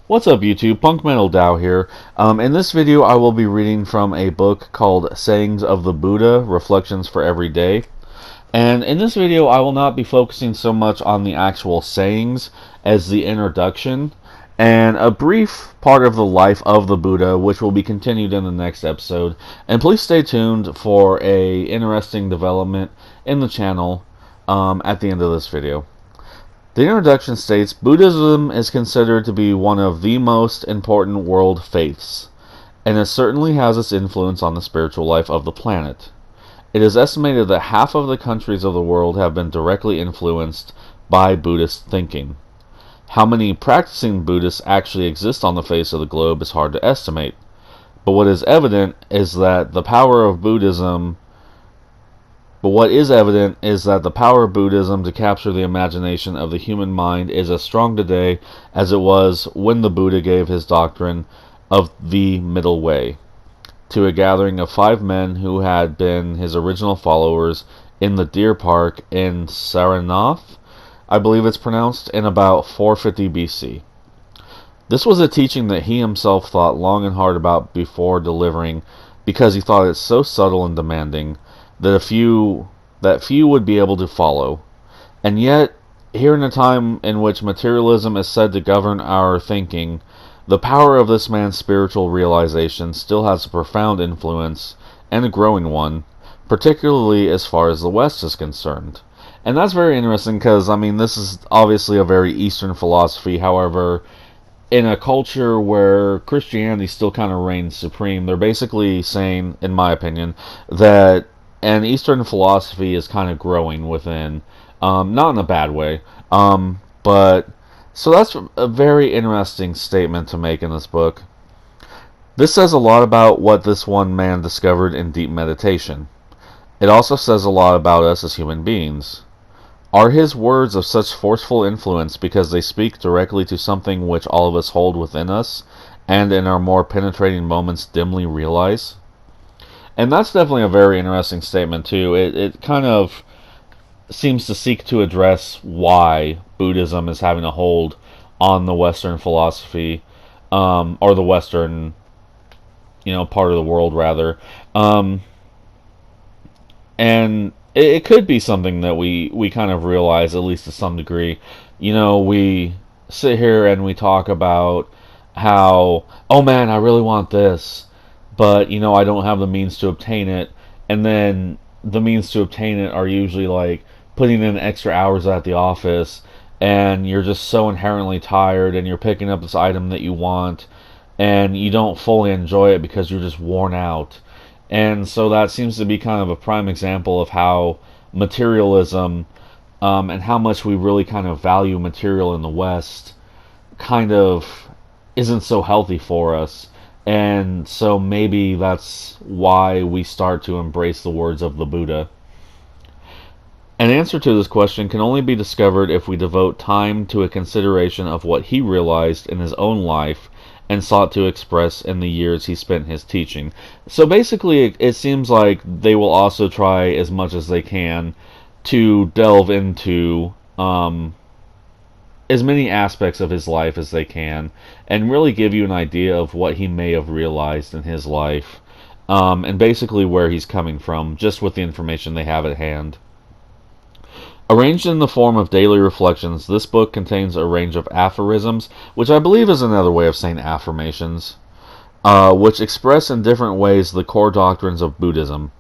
What's up YouTube, Punk Metal Dow here. In this video I will be reading from a book called Sayings of the Buddha, Reflections for Every Day. And in this video I will not be focusing so much on the actual sayings as the introduction and a brief part of the life of the Buddha, which will be continued in the next episode. And please stay tuned for a interesting development in the channel at the end of this video. The introduction states, Buddhism is considered to be one of the most important world faiths, and it certainly has its influence on the spiritual life of the planet. It is estimated that half of the countries of the world have been directly influenced by Buddhist thinking. How many practicing Buddhists actually exist on the face of the globe is hard to estimate, but what is evident is that the power of Buddhism the power of Buddhism to capture the imagination of the human mind is as strong today as it was when the Buddha gave his doctrine of the middle way to a gathering of 5 men who had been his original followers in the deer park in Sarnath, I believe it's pronounced, in about 450 BC. This was a teaching that he himself thought long and hard about before delivering, because he thought it so subtle and demanding that few would be able to follow. And yet, here in a time in which materialism is said to govern our thinking, the power of this man's spiritual realization still has a profound influence, and a growing one, particularly as far as the West is concerned. And that's very interesting because, this is obviously a very Eastern philosophy. However, in a culture where Christianity still kind of reigns supreme, they're basically saying, in my opinion, that an Eastern philosophy is kind of growing within, not in a bad way, but so that's a very interesting statement to make in this book. This says a lot about what this one man discovered in deep meditation. It also says a lot about us as human beings. Are his words of such forceful influence because they speak directly to something which all of us hold within us, and in our more penetrating moments dimly realize? And that's definitely a very interesting statement too. It kind of seems to seek to address why Buddhism is having a hold on the Western philosophy, or the Western, part of the world rather. And it could be something that we kind of realize, at least to some degree. We sit here and we talk about how, oh man, I really want this, but I don't have the means to obtain it. And then the means to obtain it are usually like putting in extra hours at the office, and you're just so inherently tired, and you're picking up this item that you want, and you don't fully enjoy it because you're just worn out. And so that seems to be kind of a prime example of how materialism, and how much we really kind of value material in the West, kind of isn't so healthy for us. And so maybe that's why we start to embrace the words of the Buddha. An answer to this question can only be discovered if we devote time to a consideration of what he realized in his own life and sought to express in the years he spent his teaching. So basically, it seems like they will also try as much as they can to delve into as many aspects of his life as they can, and really give you an idea of what he may have realized in his life, and basically where he's coming from, just with the information they have at hand. Arranged in the form of daily reflections, this book contains a range of aphorisms, which I believe is another way of saying affirmations, which express in different ways the core doctrines of Buddhism.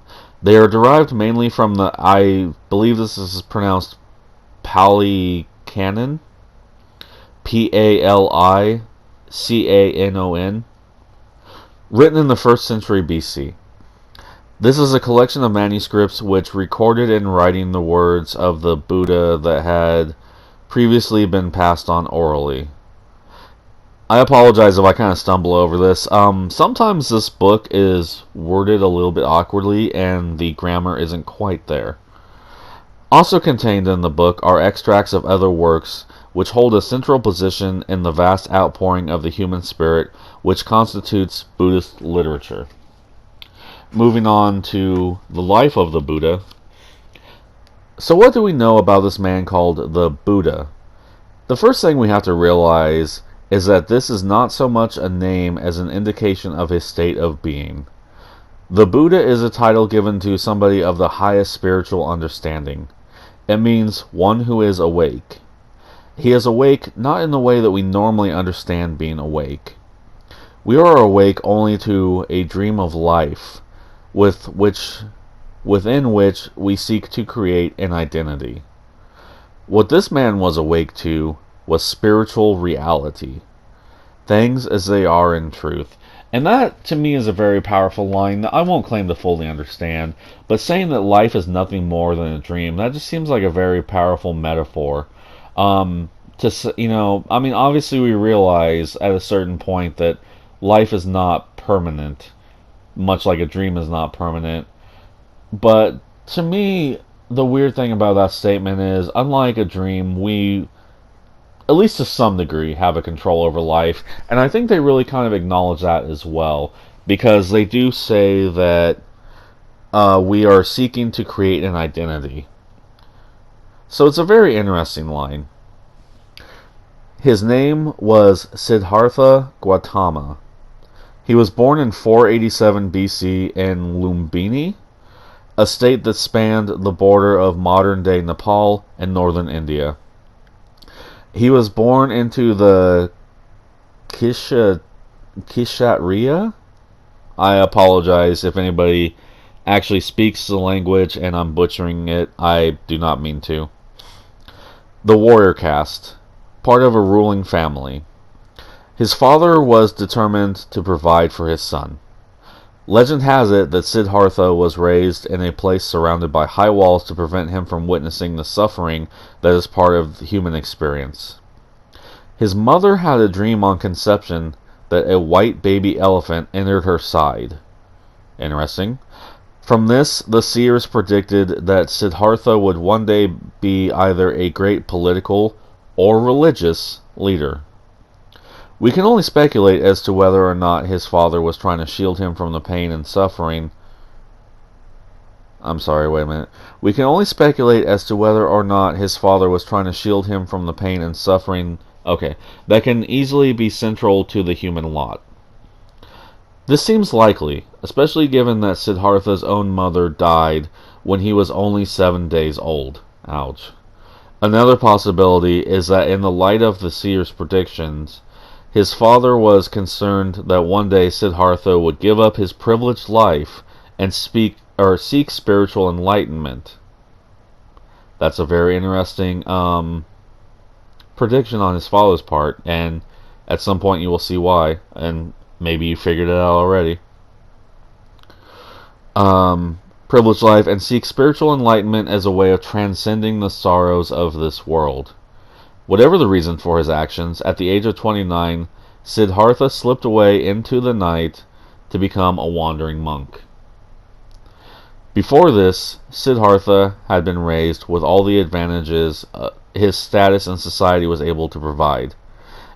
They are derived mainly from I believe this is pronounced Pali Canon, Palicanon, written in the 1st century BC. This is a collection of manuscripts which recorded in writing the words of the Buddha that had previously been passed on orally. I apologize if I kind of stumble over this. Sometimes this book is worded a little bit awkwardly and the grammar isn't quite there. Also contained in the book are extracts of other works which hold a central position in the vast outpouring of the human spirit which constitutes Buddhist literature. Moving on to the life of the Buddha. So what do we know about this man called the Buddha? The first thing we have to realize is that this is not so much a name as an indication of his state of being. The Buddha is a title given to somebody of the highest spiritual understanding. It means one who is awake. He is awake not in the way that we normally understand being awake. We are awake only to a dream of life, within which we seek to create an identity. What this man was awake to was spiritual reality, things as they are in truth. And that, to me, is a very powerful line that I won't claim to fully understand, but saying that life is nothing more than a dream, that just seems like a very powerful metaphor. Obviously we realize at a certain point that life is not permanent, much like a dream is not permanent. But to me, the weird thing about that statement is, unlike a dream, we, at least to some degree, have a control over life. And I think they really kind of acknowledge that as well, because they do say that we are seeking to create an identity. So it's a very interesting line. His name was Siddhartha Gautama. He was born in 487 BC in Lumbini, a state that spanned the border of modern-day Nepal and northern India. He was born into the Kshatriya. I apologize if anybody actually speaks the language and I'm butchering it. I do not mean to. The warrior caste, part of a ruling family. His father was determined to provide for his son. Legend has it that Siddhartha was raised in a place surrounded by high walls to prevent him from witnessing the suffering that is part of the human experience. His mother had a dream on conception that a white baby elephant entered her side. Interesting. From this, the seers predicted that Siddhartha would one day be either a great political or religious leader. We can only speculate as to whether or not his father was trying to shield him from the pain and suffering. We can only speculate as to whether or not his father was trying to shield him from the pain and suffering, that can easily be central to the human lot. This seems likely, especially given that Siddhartha's own mother died when he was only 7 days old. Ouch. Another possibility is that in the light of the seer's predictions, his father was concerned that one day Siddhartha would give up his privileged life and seek spiritual enlightenment. That's a very interesting prediction on his father's part, and at some point you will see why, and maybe you figured it out already. Privileged life and seek spiritual enlightenment as a way of transcending the sorrows of this world. Whatever the reason for his actions, at the age of 29, Siddhartha slipped away into the night to become a wandering monk. Before this, Siddhartha had been raised with all the advantages his status in society was able to provide.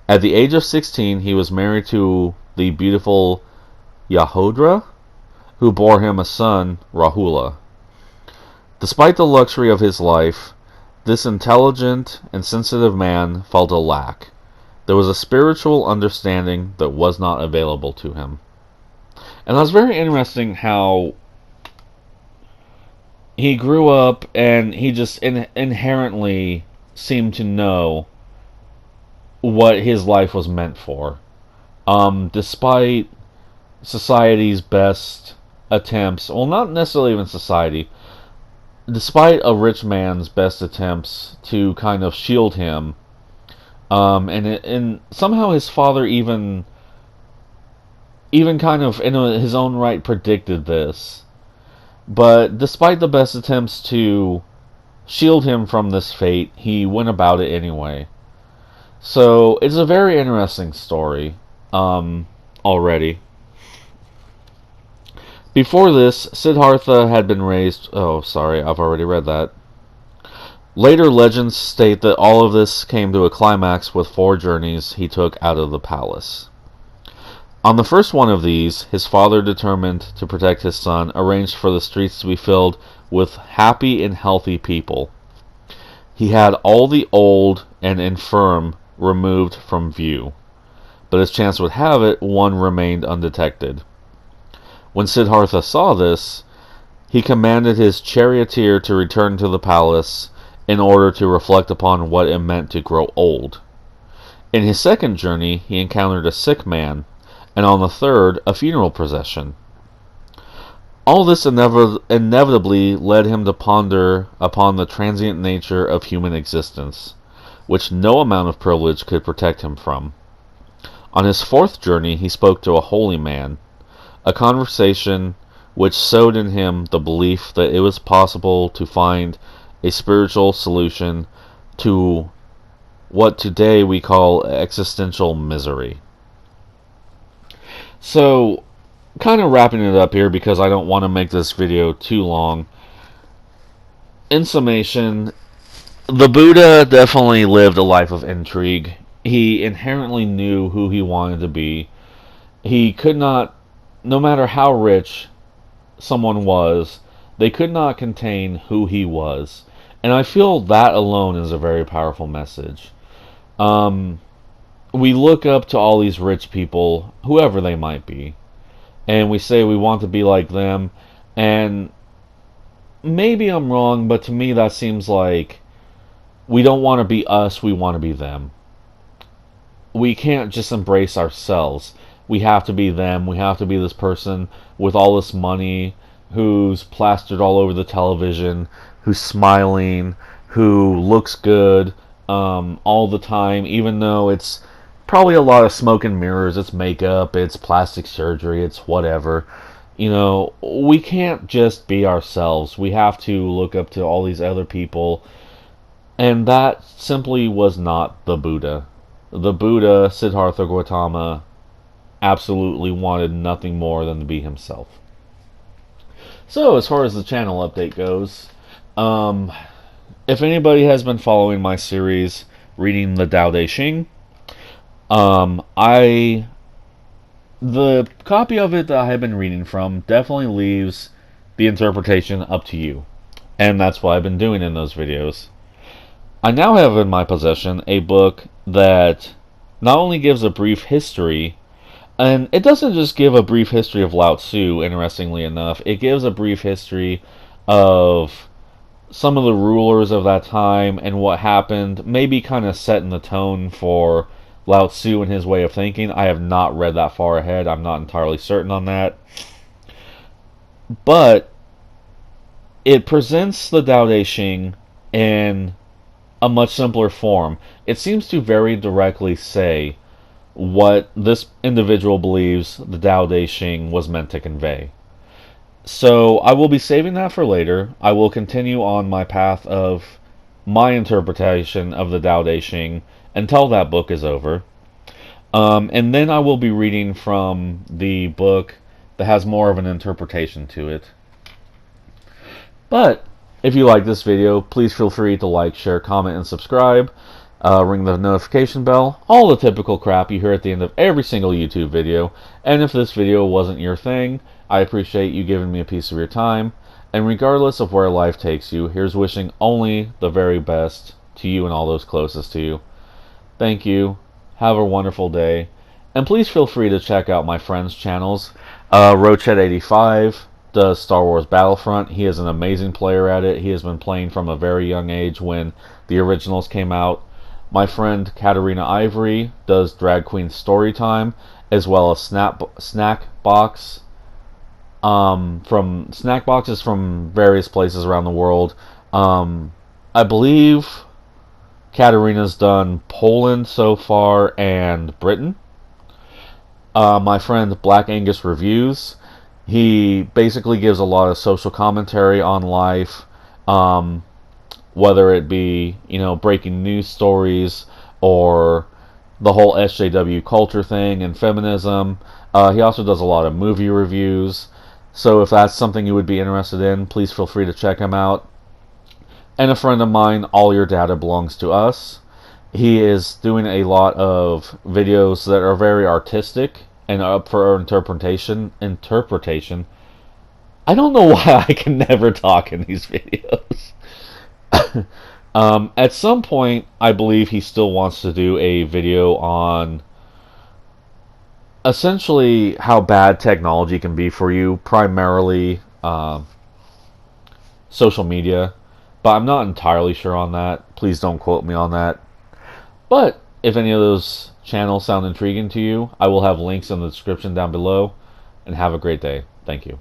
At the age of 16, he was married to the beautiful Yahodra, who bore him a son, Rahula. Despite the luxury of his life, this intelligent and sensitive man felt a lack. There was a spiritual understanding that was not available to him. And that's very interesting how he grew up and he just inherently seemed to know what his life was meant for. Despite society's best attempts, well, not necessarily even society, despite a rich man's best attempts to kind of shield him, and somehow his father even kind of in his own right predicted this. But despite the best attempts to shield him from this fate, he went about it anyway. So it's a very interesting story already. Before this, Siddhartha had been raised... Oh, sorry, I've already read that. Later legends state that all of this came to a climax with 4 journeys he took out of the palace. On the first one of these, his father, determined to protect his son, arranged for the streets to be filled with happy and healthy people. He had all the old and infirm removed from view. but as chance would have it, one remained undetected. When Siddhartha saw this, he commanded his charioteer to return to the palace in order to reflect upon what it meant to grow old. In his second journey, he encountered a sick man, and on the third, a funeral procession. All this inevitably led him to ponder upon the transient nature of human existence, which no amount of privilege could protect him from. On his fourth journey, he spoke to a holy man, a conversation which sowed in him the belief that it was possible to find a spiritual solution to what today we call existential misery. So, kind of wrapping it up here because I don't want to make this video too long. In summation, the Buddha definitely lived a life of intrigue. He inherently knew who he wanted to be. He could not, no matter how rich someone was, they could not contain who he was. And I feel that alone is a very powerful message. We look up to all these rich people, whoever they might be, and we say we want to be like them, and maybe I'm wrong, but to me that seems like we don't want to be us, we want to be them. We can't just embrace ourselves. We have to be them. We have to be this person with all this money who's plastered all over the television, who's smiling, who looks good all the time, even though it's probably a lot of smoke and mirrors, it's makeup, it's plastic surgery, it's whatever. You know, we can't just be ourselves. We have to look up to all these other people, and that simply was not the Buddha. The Buddha, Siddhartha Gautama, absolutely wanted nothing more than to be himself. So, as far as the channel update goes, if anybody has been following my series, reading the Tao Te Ching, the copy of it that I have been reading from definitely leaves the interpretation up to you. And that's what I've been doing in those videos. I now have in my possession a book that not only gives a brief history, and it doesn't just give a brief history of Lao Tzu, interestingly enough, it gives a brief history of some of the rulers of that time and what happened, maybe kind of setting the tone for Lao Tzu and his way of thinking. I have not read that far ahead. I'm not entirely certain on that. But it presents the Tao Te Ching in a much simpler form. It seems to very directly say what this individual believes the Tao Te Ching was meant to convey. So I will be saving that for later. I will continue on my path of my interpretation of the Tao Te Ching until that book is over. And then I will be reading from the book that has more of an interpretation to it. But if you like this video, please feel free to like, share, comment, and subscribe. Ring the notification bell. All the typical crap you hear at the end of every single YouTube video. And if this video wasn't your thing, I appreciate you giving me a piece of your time. And regardless of where life takes you, here's wishing only the very best to you and all those closest to you. Thank you. Have a wonderful day. And please feel free to check out my friends' channels. Rochet85 does Star Wars Battlefront. He is an amazing player at it. He has been playing from a very young age when the originals came out. My friend Katarina Ivory does Drag Queen Storytime, as well as Snackbox. From snack boxes from various places around the world. I believe Katarina's done Poland so far and Britain. My friend Black Angus Reviews, he basically gives a lot of social commentary on life, whether it be, you know, breaking news stories or the whole SJW culture thing and feminism. He also does a lot of movie reviews. So if that's something you would be interested in, please feel free to check him out. And a friend of mine, All Your Data Belongs to Us. He is doing a lot of videos that are very artistic and up for interpretation. I don't know why I can never talk in these videos. At some point, I believe he still wants to do a video on essentially how bad technology can be for you, primarily social media. But I'm not entirely sure on that. Please don't quote me on that. But if any of those channels sound intriguing to you, I will have links in the description down below. And have a great day. Thank you.